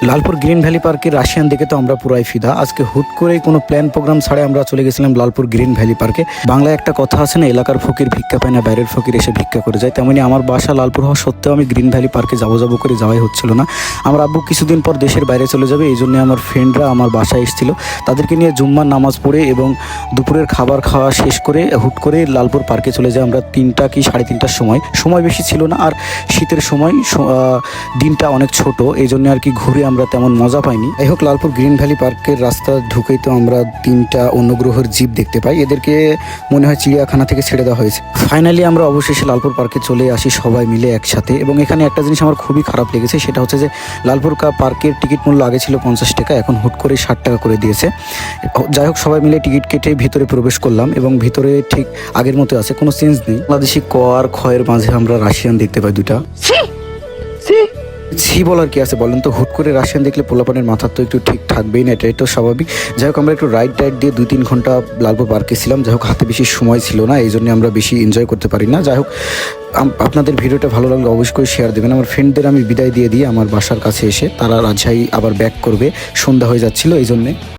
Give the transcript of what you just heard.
Lalpur green valley পার্কের Russian দেখে তো আমরা পুরাই ফিদা। আজকে হুট করে কোনো প্ল্যান প্রোগ্রাম ছাড়াই আমরা চলে গেছিলাম লালপুর গ্রিন ভ্যালি পার্কে। বাংলায় একটা কথা আছে না, এলাকার ফকির ভিক্ষা পায় না, বাইরের ফকির এসে ভিক্ষা করে যায়। তেমনি আমার বাসা লালপুর হওয়া সত্ত্বেও আমি গ্রিন ভ্যালি পার্কে যাবো করে যাওয়াই হচ্ছিল না। আমার আব্বু কিছুদিন পর দেশের বাইরে চলে যাবে, এই জন্য আমার ফ্রেন্ডরা আমার বাসায় এসেছিল। তাদেরকে নিয়ে জুম্মার নামাজ পড়ে এবং দুপুরের খাবার খাওয়া শেষ করে হুট করে লালপুর পার্কে চলে যাই আমরা 3টা কি 3:30টার সময় বেশি ছিল না। আর শীতের সময় দিনটা অনেক ছোট, এই জন্য আর কি ঘুরে আমরা তেমন মজা পাইনি। যাই হোক, লালপুর গ্রিন ভ্যালি পার্কের রাস্তা ঢুকেই তো আমরা 3টা অন্য গ্রহের জীব দেখতে পাই। এদেরকে মনে হয় চিড়িয়াখানা থেকে ছেড়ে দেওয়া হয়েছে। ফাইনালি আমরা অবশেষে লালপুর পার্কে চলে আসি সবাই মিলে একসাথে। এবং এখানে একটা জিনিস আমার খুবই খারাপ লেগেছে, সেটা হচ্ছে যে লালপুর পার্কের টিকিট মূল্য আগে ছিল 50 টাকা, এখন হুট করে 60 টাকা করে দিয়েছে। যাই হোক, সবাই মিলে টিকিট কেটে ভিতরে প্রবেশ করলাম এবং ভিতরে ঠিক আগের মতো আছে, কোনো চেঞ্জ নেই। বাংলাদেশি ক আর খয়ের মাঝে আমরা রাশিয়ান দেখতে পাই দুটা। ছি বলার কি আছে বলেন তো, হুট করে রাশিয়ান দেখলে পোলাপানের মাথার তো একটু ঠিক থাকবেই না, এটাই তো স্বাভাবিক। যাই হোক, আমরা একটু রাইড দিয়ে 2-3 ঘন্টা লালপুর পার্কে ছিলাম। যাই হোক, হাতে বেশি সময় ছিল না, এই জন্য আমরা বেশি এনজয় করতে পারি না। যাই হোক, আপনাদের ভিডিওটা ভালো লাগলে অবশ্যই শেয়ার দেবেন। আমার ফ্রেন্ডদের আমি বিদায় দিয়ে দিই আমার বাসার কাছে এসে, তারা রাজশাহী আবার ব্যাক করবে, সন্ধ্যা হয়ে যাচ্ছিল এই জন্যে।